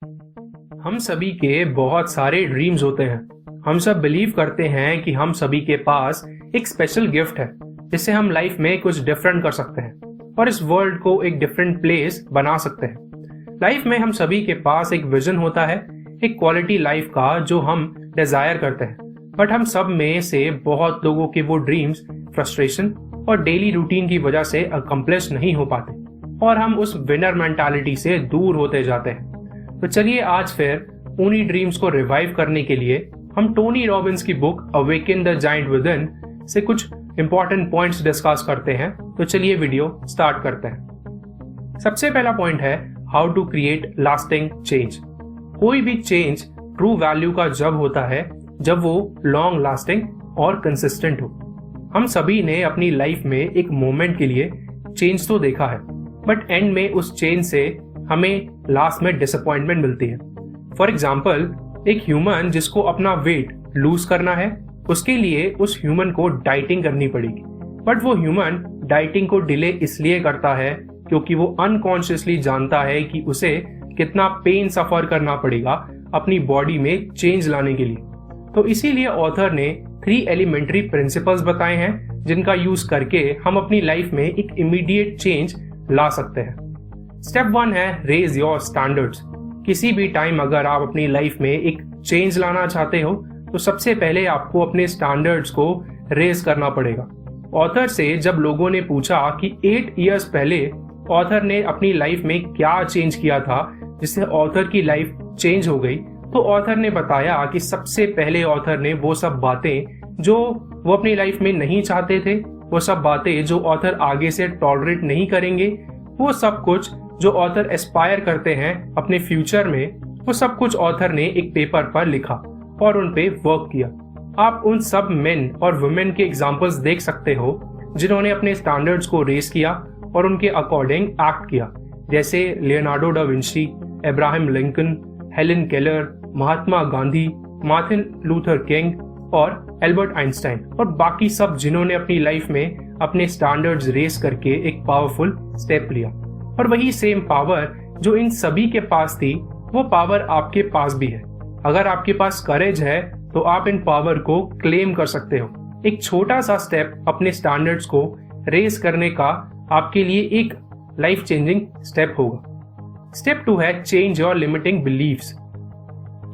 हम सभी के बहुत सारे ड्रीम्स होते हैं। हम सब बिलीव करते हैं कि हम सभी के पास एक स्पेशल गिफ्ट है जिससे हम लाइफ में कुछ डिफरेंट कर सकते हैं और इस वर्ल्ड को एक डिफरेंट प्लेस बना सकते हैं। लाइफ में हम सभी के पास एक विजन होता है, एक क्वालिटी लाइफ का जो हम डिजायर करते हैं। बट हम सब में से बहुत लोगों के वो ड्रीम्स फ्रस्ट्रेशन और डेली रूटीन की वजह से अकम्प्लिश नहीं हो पाते और हम उस विनर मेंटालिटी से दूर होते जाते हैं। तो चलिए आज फिर उन्हीं ड्रीम्स को रिवाइव करने के लिए हम टोनी रॉबिन्स की book awaken the giant within से कुछ इंपॉर्टेंट पॉइंट्स डिस्कस करते हैं। तो चलिए वीडियो स्टार्ट करते हैं। सबसे पहला पॉइंट है how to create lasting change. कोई भी चेंज ट्रू वैल्यू का जब होता है जब वो लॉन्ग लास्टिंग और कंसिस्टेंट हो। हम सभी ने अपनी लाइफ में एक मोमेंट के लिए चेंज तो देखा है, बट एंड में उस चेंज से हमें लास्ट में डिसअपॉइंटमेंट मिलती है। फॉर एग्जाम्पल, एक ह्यूमन जिसको अपना वेट लूज करना है, उसके लिए उस ह्यूमन को डाइटिंग करनी पड़ेगी। बट वो ह्यूमन डाइटिंग को डिले इसलिए करता है क्योंकि वो अनकॉन्शियसली जानता है कि उसे कितना पेन सफर करना पड़ेगा अपनी बॉडी में चेंज लाने के लिए। तो इसीलिए ऑथर ने 3 एलिमेंट्री प्रिंसिपल्स बताए हैं जिनका यूज करके हम अपनी लाइफ में एक इमीडिएट चेंज ला सकते हैं। स्टेप 1 है रेज योर स्टैंडर्ड्स। किसी भी टाइम अगर आप अपनी लाइफ में एक चेंज लाना चाहते हो तो सबसे पहले आपको अपने स्टैंडर्ड्स को रेज करना पड़ेगा। ऑथर से जब लोगों ने पूछा कि 8 इयर्स पहले ऑथर ने अपनी लाइफ में क्या चेंज किया था जिससे ऑथर की लाइफ चेंज हो गई, तो ऑथर ने बताया कि सबसे पहले ऑथर ने वो सब बातें जो वो अपनी लाइफ में नहीं चाहते थे, वो सब बातें जो ऑथर आगे से टॉलरेट नहीं करेंगे, वो सब कुछ जो ऑथर एस्पायर करते हैं अपने फ्यूचर में, वो सब कुछ ऑथर ने एक पेपर पर लिखा और उन पे वर्क किया। आप उन सब मेन और वुमेन के एग्जांपल्स देख सकते हो जिन्होंने अपने स्टैंडर्ड्स को रेस किया और उनके अकॉर्डिंग एक्ट किया, जैसे Leonardo da Vinci, Abraham Lincoln, Helen Keller, Mahatma Gandhi, Martin Luther King और एल्बर्ट आइंस्टाइन और बाकी सब जिन्होंने अपनी लाइफ में अपने स्टैंडर्ड्स रेस करके एक पावरफुल स्टेप लिया। और वही सेम पावर जो इन सभी के पास थी, वो पावर आपके पास भी है। अगर आपके पास करेज है तो आप इन पावर को क्लेम कर सकते हो। एक छोटा सा स्टेप अपने स्टैंडर्ड्स को रेस करने का आपके लिए एक लाइफ चेंजिंग स्टेप होगा। स्टेप 2 है चेंज योर लिमिटिंग बिलीव्स।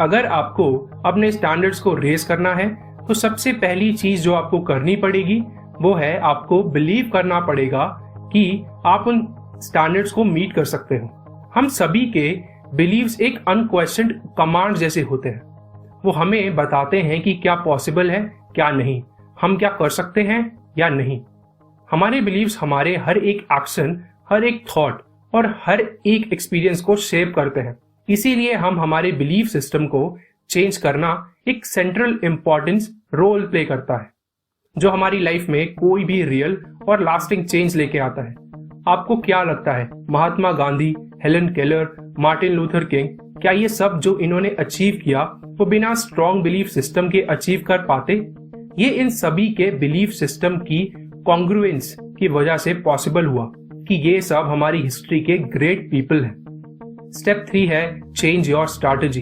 अगर आपको अपने स्टैंडर्ड्स को रेस करना है तो सबसे पहली चीज जो आपको करनी पड़ेगी वो है आपको बिलीव करना पड़ेगा कि आप उन स्टैंडर्ड्स को मीट कर सकते हो। हम सभी के बिलीव्स एक अनक्वेश्चन्ड कमांड जैसे होते हैं। वो हमें बताते हैं कि क्या पॉसिबल है, क्या नहीं, हम क्या कर सकते हैं या नहीं। हमारे बिलीव्स हमारे हर एक एक्शन, हर एक थॉट और हर एक एक्सपीरियंस को शेप करते हैं। इसीलिए हम हमारे बिलीफ सिस्टम को चेंज करना एक सेंट्रल इंपॉर्टेंस रोल प्ले करता है जो हमारी लाइफ में कोई भी रियल और लास्टिंग चेंज लेके आता है। आपको क्या लगता है, Mahatma Gandhi, Helen Keller, Martin Luther King, क्या ये सब जो इन्होंने अचीव किया वो बिना स्ट्रॉन्ग बिलीफ सिस्टम के अचीव कर पाते? ये इन सभी के बिलीफ सिस्टम की कॉन्ग्रुएंस की वजह से पॉसिबल हुआ कि ये सब हमारी हिस्ट्री के ग्रेट पीपल हैं। स्टेप 3 है चेंज योर स्ट्रैटेजी।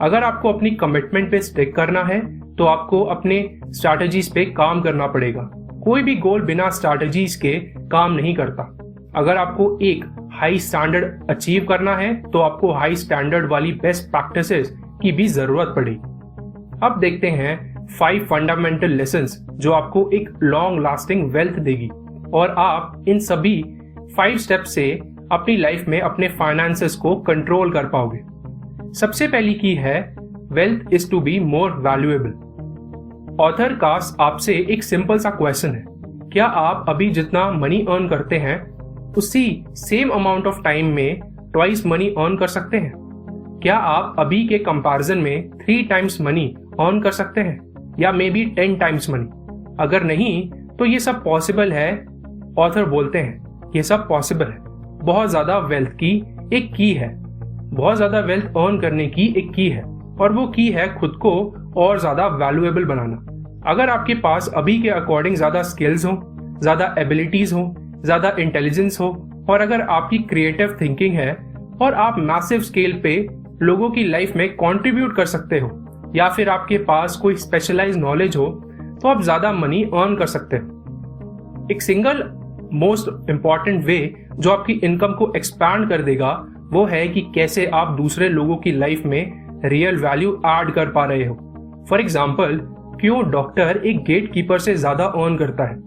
अगर आपको अपनी कमिटमेंट पे स्टिक करना है तो आपको अपने स्ट्रैटेजीज पे काम करना पड़ेगा। कोई भी गोल बिना स्ट्रैटेजीज के काम नहीं करता। अगर आपको एक हाई स्टैंडर्ड अचीव करना है तो आपको हाई स्टैंडर्ड वाली बेस्ट प्रैक्टिसेस की भी जरूरत पड़ेगी। अब देखते हैं 5 फंडामेंटल लेसन्स जो आपको एक लॉन्ग लास्टिंग वेल्थ देगी और आप इन सभी 5 स्टेप से अपनी लाइफ में अपने फाइनेंसेस को कंट्रोल कर पाओगे। सबसे पहली की है wealth is to be more valuable. Author का आपसे एक सिंपल सा क्वेश्चन है, क्या आप अभी जितना मनी अर्न करते हैं उसी सेम अमाउंट ऑफ टाइम में ट्वाइस मनी अर्न कर सकते हैं? क्या आप अभी के कंपैरिजन में 3 टाइम्स मनी अर्न कर सकते हैं या मे बी 10 टाइम्स मनी? अगर नहीं तो ये सब पॉसिबल है। ऑथर बोलते हैं ये सब पॉसिबल है। बहुत ज्यादा वेल्थ की एक की है, बहुत ज्यादा वेल्थ अर्न करने की एक की है और वो की है खुद को और ज्यादा वैल्यूएबल बनाना। अगर आपके पास अभी के अकॉर्डिंग ज्यादा स्किल्स हो, ज्यादा एबिलिटीज हो, ज्यादा इंटेलिजेंस हो और अगर आपकी क्रिएटिव थिंकिंग है और आप मैसिव स्केल पे लोगों की लाइफ में कंट्रीब्यूट कर सकते हो या फिर आपके पास कोई स्पेशलाइज्ड नॉलेज हो तो आप ज्यादा मनी अर्न कर सकते हो। एक सिंगल मोस्ट इंपॉर्टेंट वे जो आपकी इनकम को एक्सपैंड कर देगा वो है कि कैसे आप दूसरे लोगों की लाइफ में रियल वैल्यू ऐड कर पा रहे हो। फॉर एग्जाम्पल, क्यों डॉक्टर एक गेट कीपर से ज्यादा अर्न करता है?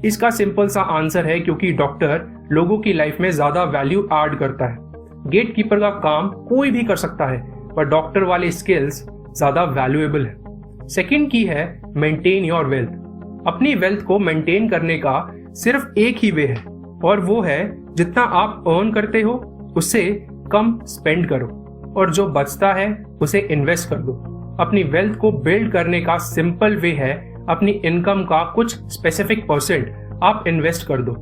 इसका सिंपल सा आंसर है क्योंकि डॉक्टर लोगों की लाइफ में ज्यादा वैल्यू ऐड करता है। गेट कीपर का काम कोई भी कर सकता है पर डॉक्टर वाले स्किल्स ज्यादा वैल्यूएबल है। सेकंड की है मेंटेन योर वेल्थ। अपनी वेल्थ को मेंटेन करने का सिर्फ एक ही वे है और वो है जितना आप अर्न करते हो उससे कम स्पेंड करो और जो बचता है उसे इन्वेस्ट कर दो। अपनी वेल्थ को बिल्ड करने का सिंपल वे है अपनी इनकम का कुछ स्पेसिफिक परसेंट आप इन्वेस्ट कर दो।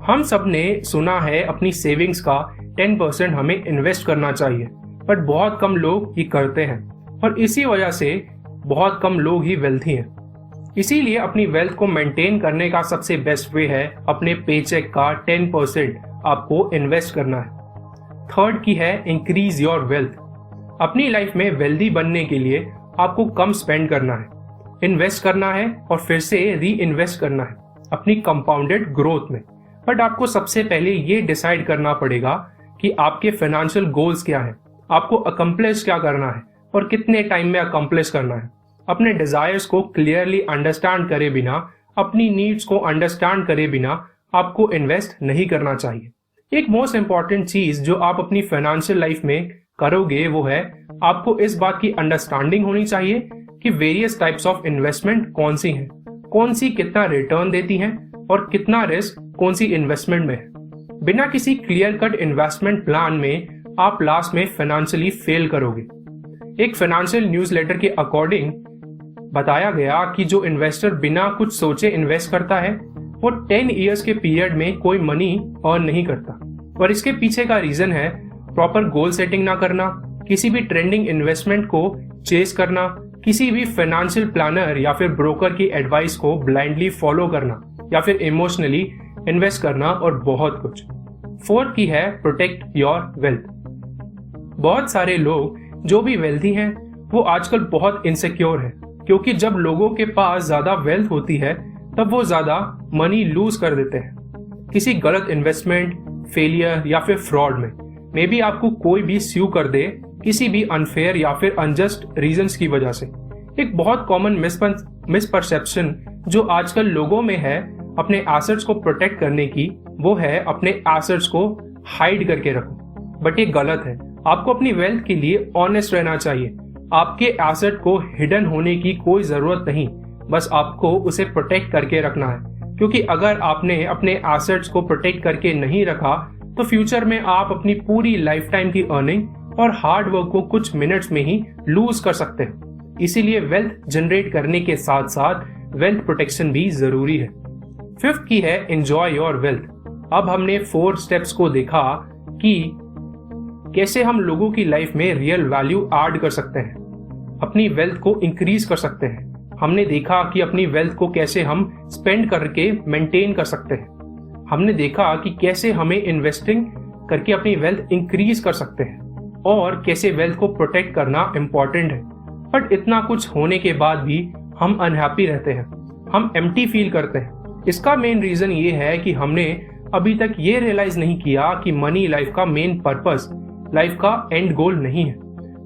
हम सब ने सुना है अपनी सेविंग्स का 10% हमें इन्वेस्ट करना चाहिए, बट बहुत कम लोग ये करते हैं और इसी वजह से बहुत कम लोग ही वेल्थी हैं। इसीलिए अपनी वेल्थ को मेंटेन करने का सबसे बेस्ट वे है अपने पेचेक का 10% आपको इन्वेस्ट करना है। थर्ड की है इंक्रीज योर वेल्थ। अपनी लाइफ में वेल्दी बनने के लिए आपको कम स्पेंड करना है, इन्वेस्ट करना है और फिर से री इन्वेस्ट करना है अपनी कंपाउंडेड ग्रोथ में। बट आपको सबसे पहले ये डिसाइड करना पड़ेगा कि आपके फाइनेंशियल गोल्स क्या हैं, आपको अकम्प्लिश क्या करना है और कितने टाइम में अकम्प्लिश करना है। अपने डिजायर्स को क्लियरली अंडरस्टैंड करे बिना, अपनी नीड्स को अंडरस्टैंड करे बिना आपको इन्वेस्ट नहीं करना चाहिए। एक मोस्ट इंपॉर्टेंट चीज जो आप अपनी फाइनेंशियल लाइफ में करोगे वो है आपको इस बात की अंडरस्टैंडिंग होनी चाहिए कि वेरियस टाइप्स ऑफ इन्वेस्टमेंट कौन सी हैं, कौन सी कितना रिटर्न देती हैं और कितना रिस्क कौन सी इन्वेस्टमेंट में है। बिना किसी क्लियर कट इन्वेस्टमेंट प्लान में आप लास्ट में फाइनेंशियली फेल करोगे। एक फाइनेंशियल न्यूज़लेटर के अकॉर्डिंग बताया गया कि जो इन्वेस्टर बिना कुछ सोचे इन्वेस्ट करता है वो 10 इयर्स के पीरियड में कोई मनी अर्न नहीं करता। और इसके पीछे का रीजन है प्रॉपर गोल सेटिंग ना करना, किसी भी ट्रेंडिंग इन्वेस्टमेंट को चेस करना, किसी भी फाइनेंशियल प्लानर या फिर ब्रोकर की एडवाइस को ब्लाइंडली फॉलो करना या फिर इमोशनली इन्वेस्ट करना और बहुत कुछ। फोर्थ की है प्रोटेक्ट योर वेल्थ। बहुत सारे लोग जो भी वेल्थी हैं वो आजकल बहुत इनसिक्योर है क्योंकि जब लोगों के पास ज्यादा वेल्थ होती है तब वो ज्यादा मनी लूज कर देते हैं किसी गलत इन्वेस्टमेंट, फेलियर या फिर फ्रॉड में। मे बी आपको कोई भी स्यू कर दे किसी भी अनफेयर या फिर अनजस्ट रीजंस की वजह से। एक बहुत कॉमन मिसपरसेप्शन जो आजकल लोगों में है अपने एसेट्स को प्रोटेक्ट करने की वो है अपने एसेट्स को हाइड करके रखो। बट ये गलत है। आपको अपनी वेल्थ के लिए ऑनेस्ट रहना चाहिए। आपके एसेट को हिडन होने की कोई जरूरत नहीं, बस आपको उसे प्रोटेक्ट करके रखना है क्योंकि अगर आपने अपने एसेट्स को प्रोटेक्ट करके नहीं रखा तो फ्यूचर में आप अपनी पूरी लाइफ टाइम की अर्निंग और हार्ड वर्क को कुछ मिनट्स में ही लूज कर सकते हैं। इसीलिए वेल्थ जनरेट करने के साथ साथ वेल्थ प्रोटेक्शन भी जरूरी है। फिफ्थ की है एंजॉय योर वेल्थ। अब हमने 4 स्टेप्स को देखा कि कैसे हम लोगों की लाइफ में रियल वैल्यू ऐड कर सकते हैं, अपनी वेल्थ को इंक्रीज कर सकते हैं। हमने देखा कि अपनी वेल्थ को कैसे हम स्पेंड करके मेंटेन कर सकते हैं। हमने देखा कि कैसे हमें इन्वेस्टिंग करके अपनी वेल्थ इंक्रीज कर सकते हैं और कैसे वेल्थ को प्रोटेक्ट करना इम्पोर्टेंट है। बट इतना कुछ होने के बाद भी हम अनहैप्पी रहते हैं, हम एम्प्टी फील करते हैं। इसका मेन रीजन ये है कि हमने अभी तक ये रियलाइज नहीं किया कि मनी लाइफ का मेन पर्पस, लाइफ का एंड गोल नहीं है,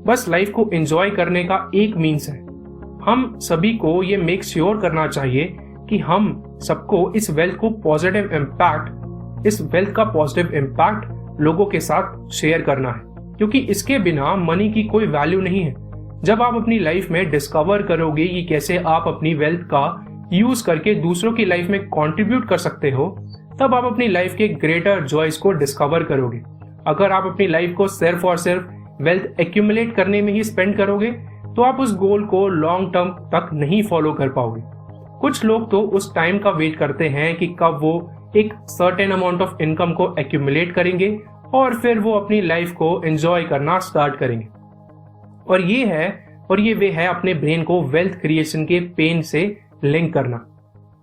बस लाइफ को एंजॉय करने का एक मीन्स है। हम सभी को ये मेक श्योर करना चाहिए कि हम सबको इस वेल्थ का पॉजिटिव इम्पैक्ट लोगों के साथ शेयर करना है क्योंकि इसके बिना मनी की कोई वैल्यू नहीं है। जब आप अपनी लाइफ में डिस्कवर करोगे कि कैसे आप अपनी वेल्थ का यूज करके दूसरों की लाइफ में कंट्रीब्यूट कर सकते हो तब आप अपनी लाइफ के ग्रेटर जॉयस को डिस्कवर करोगे। अगर आप अपनी लाइफ को सिर्फ और सिर्फ वेल्थ एक्यूमुलेट करने में ही स्पेंड करोगे तो आप उस गोल को लॉन्ग टर्म तक नहीं फॉलो कर पाओगे। कुछ लोग तो उस टाइम का वेट करते हैं कि कब वो एक सर्टेन अमाउंट ऑफ इनकम को एक्यूमुलेट करेंगे और फिर वो अपनी लाइफ को एंजॉय करना स्टार्ट करेंगे। और ये वे है अपने ब्रेन को वेल्थ क्रिएशन के पेन से लिंक करना।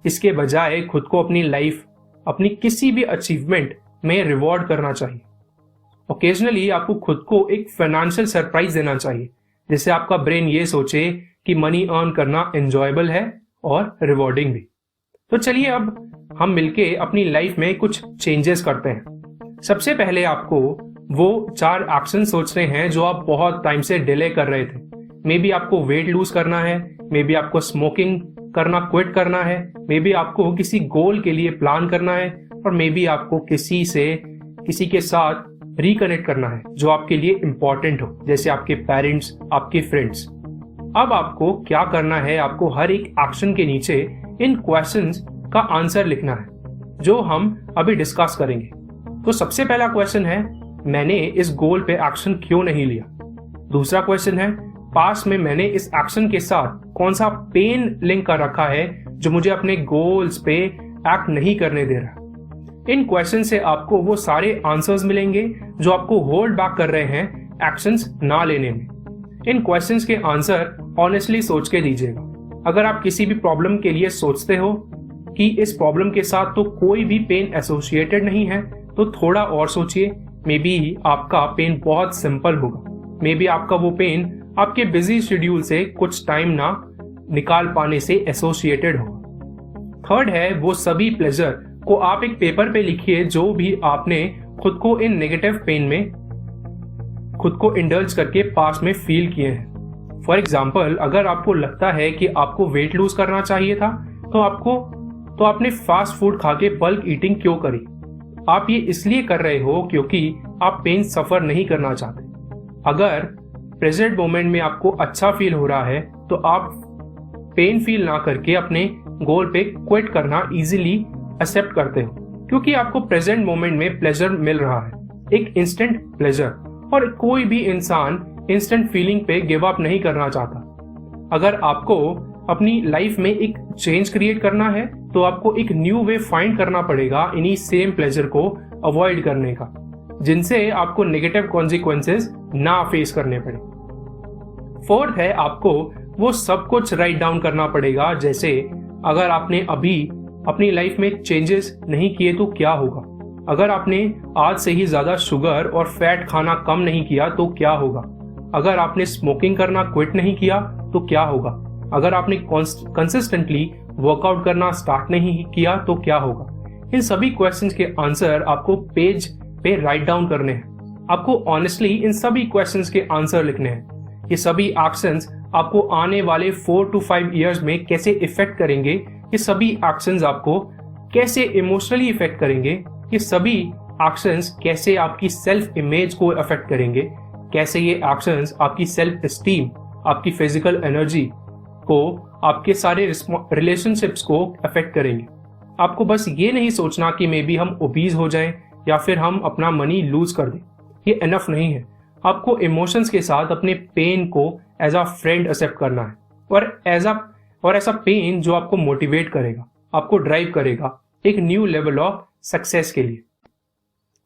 इसके बजाय खुद को अपनी लाइफ, अपनी किसी भी अचीवमेंट में रिवॉर्ड करना चाहिए। ओकेजनली आपको खुद को एक फाइनेंशियल सरप्राइज देना चाहिए, जिससे आपका ब्रेन ये सोचे कि मनी अर्न करना एंजॉयबल है और रिवॉर्डिंग भी। तो चलिए अब हम मिलके अपनी लाइफ में कुछ चेंजेस करते हैं। सबसे पहले आपको वो 4 एक्शन सोचने हैं जो आप बहुत टाइम से डिले कर रहे थे। मे बी आपको वेट लूज करना है, मे बी आपको स्मोकिंग करना क्विट करना है, मे बी आपको किसी गोल के लिए प्लान करना है, और मे बी आपको किसी के साथ रिकनेक्ट करना है जो आपके लिए इंपॉर्टेंट हो, जैसे आपके पेरेंट्स, आपके फ्रेंड्स। अब आपको क्या करना है, आपको हर एक एक्शन के नीचे इन क्वेश्चंस का आंसर लिखना है जो हम अभी डिस्कस करेंगे। तो सबसे पहला क्वेश्चन है, मैंने इस गोल पे एक्शन क्यों नहीं लिया। दूसरा क्वेश्चन है, पास्ट में मैंने इस एक्शन के साथ कौन सा पेन लिंक कर रखा है जो मुझे अपने गोल्स पे एक्ट नहीं करने दे रहा। इन क्वेश्चन से आपको वो सारे आंसर्स मिलेंगे जो आपको होल्ड बैक कर रहे हैं एक्शंस ना लेने में। इन क्वेश्चंस के आंसर ऑनेस्टली सोच के दीजिएगा। अगर आप किसी भी प्रॉब्लम के लिए सोचते हो कि इस प्रॉब्लम के साथ तो कोई भी पेन एसोसिएटेड नहीं है, तो थोड़ा और सोचिए। मे बी आपका पेन बहुत सिंपल होगा, मे बी आपका वो पेन आपके बिजी शेड्यूल से कुछ टाइम ना निकाल पाने से एसोसिएटेड होगा। थर्ड है, वो सभी प्लेजर को आप एक पेपर पे लिखिए जो भी आपने खुद को इन नेगेटिव पेन में खुद को इंडल्ज करके पास्ट में फील किए हैं। फॉर एग्जाम्पल, अगर आपको लगता है कि आपको वेट लूज करना चाहिए था, तो आपने फास्ट फूड खा के बल्क ईटिंग क्यों करी। आप ये इसलिए कर रहे हो क्योंकि आप पेन सफर नहीं करना चाहते। अगर प्रेजेंट मोमेंट में आपको अच्छा फील हो रहा है, तो आप पेन फील ना करके अपने गोल पे क्विट करना इजीली एक्सेप्ट करते हो, क्योंकि आपको प्रेजेंट मोमेंट में प्लेजर मिल रहा है, एक इंस्टेंट प्लेजर। और कोई भी इंसान इंस्टेंट फीलिंग पे गिव अप नहीं करना चाहता। अगर आपको अपनी लाइफ में एक चेंज क्रिएट करना है, तो आपको एक न्यू वे फाइंड करना पड़ेगा इन्हीं सेम प्लेजर को अवॉइड करने का, जिनसे आपको नेगेटिव कॉन्सिक्वेंसेस ना फेस करने पड़े। फोर्थ है, आपको वो सब कुछ राइट डाउन करना पड़ेगा, जैसे अगर आपने अभी अपनी लाइफ में चेंजेस नहीं किए तो क्या होगा। अगर आपने आज से ही ज्यादा शुगर और फैट खाना कम नहीं किया तो क्या होगा। अगर आपने स्मोकिंग करना क्विट नहीं किया तो क्या होगा। अगर आपने कंसिस्टेंटली वर्कआउट करना स्टार्ट नहीं किया तो क्या होगा। इन सभी क्वेश्चंस के आंसर आपको पेज पे राइट डाउन करने हैं। आपको ऑनेस्टली इन सभी क्वेश्चंस के आंसर लिखने हैं। ये सभी एक्शंस आपको आने वाले 4 to 5 इयर्स में कैसे इफेक्ट करेंगे, ये सभी एक्शंस आपको कैसे इमोशनली इफेक्ट करेंगे, ये सभी एक्शंस कैसे आपकी सेल्फ इमेज को अफेक्ट करेंगे, कैसे ये एक्शंस आपकी सेल्फ एस्टीम, आपकी फिजिकल एनर्जी को, आपके सारे रिलेशनशिप्स को अफेक्ट करेंगे। आपको बस ये नहीं सोचना कि मे बी हम ओबीज हो जाएं या फिर हम अपना मनी लूज कर दें, ये इनफ नहीं है। आपको इमोशंस के साथ अपने पेन को एज अ फ्रेंड एक्सेप्ट करना है, और ऐसा पेन जो आपको मोटिवेट करेगा, आपको ड्राइव करेगा एक न्यू लेवल ऑफ सक्सेस के लिए।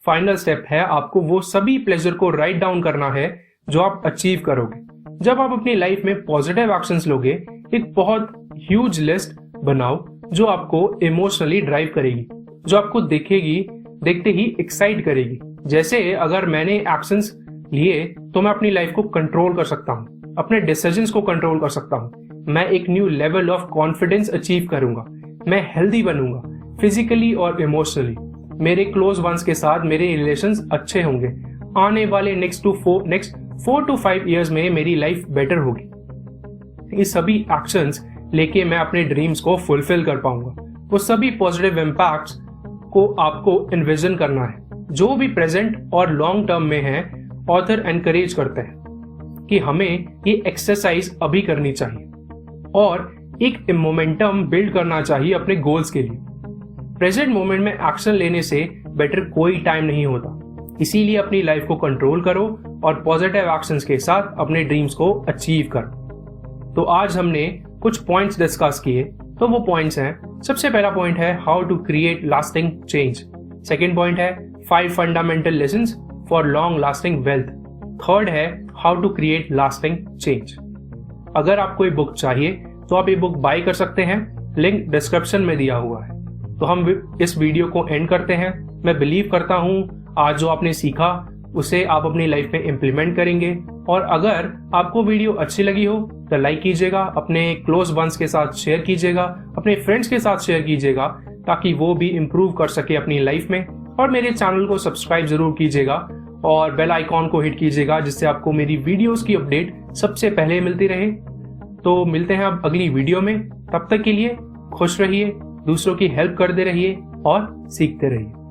फाइनल स्टेप है, आपको वो सभी प्लेजर को राइट डाउन करना है जो आप अचीव करोगे। जब आप अपनी लाइफ में पॉजिटिव एक्शंस लोगे, एक बहुत ह्यूज लिस्ट बनाओ जो आपको इमोशनली ड्राइव करेगी, जो आपको देखते ही एक्साइट करेगी। जैसे अगर मैंने एक्शंस लिए तो मैं अपनी लाइफ को कंट्रोल कर सकता हूँ, अपने डिसीजंस को कंट्रोल कर सकता हूँ, मैं एक new level of confidence achieve करूंगा, मैं हेल्दी बनूंगा फिजिकली और इमोशनली, मेरे क्लोज वंस के साथ मेरे रिलेशंस अच्छे होंगे, आने वाले नेक्स्ट 4 to 5 इयर्स में मेरी लाइफ बेटर होगी। ये सभी एक्शंस लेके मैं अपने ड्रीम्स को फुलफिल कर पाऊंगा। वो सभी पॉजिटिव इम्पैक्ट्स को आपको इन्विजन करना है, जो भी प्रेजेंट और लॉन्ग टर्म में है। ऑथर एनकरेज करते हैं कि हमें ये एक्सरसाइज अभी करनी चाहिए और एक मोमेंटम बिल्ड करना चाहिए अपने गोल्स के लिए। प्रेजेंट मोमेंट में एक्शन लेने से बेटर कोई टाइम नहीं होता, इसीलिए अपनी लाइफ को कंट्रोल करो और पॉजिटिव एक्शंस के साथ अपने ड्रीम्स को अचीव करो। तो आज हमने कुछ पॉइंट्स डिस्कस किए, तो वो पॉइंट्स हैं, सबसे पहला पॉइंट है how to create lasting change, second point है 5 fundamental lessons for long lasting wealth, third है how to create lasting change. अगर आपको ये बुक चाहिए तो आप ये बुक बाय कर सकते हैं, लिंक डिस्क्रिप्शन में दिया हुआ है। तो हम इस वीडियो को एंड करते हैं। मैं बिलीव करता हूँ आज जो आपने सीखा उसे आप अपनी लाइफ में इम्प्लीमेंट करेंगे। और अगर आपको वीडियो अच्छी लगी हो तो लाइक कीजिएगा, अपने क्लोज वंस के साथ शेयर कीजिएगा, अपने फ्रेंड्स के साथ शेयर कीजिएगा ताकि वो भी इम्प्रूव कर सके अपनी लाइफ में। और मेरे चैनल को सब्सक्राइब जरूर कीजिएगा और बेल आइकॉन को हिट कीजिएगा जिससे आपको मेरी वीडियोस की अपडेट सबसे पहले मिलती रहे। तो मिलते हैं अब अगली वीडियो में, तब तक के लिए खुश रहिए, दूसरों की हेल्प करते रहिए और सीखते रहिए।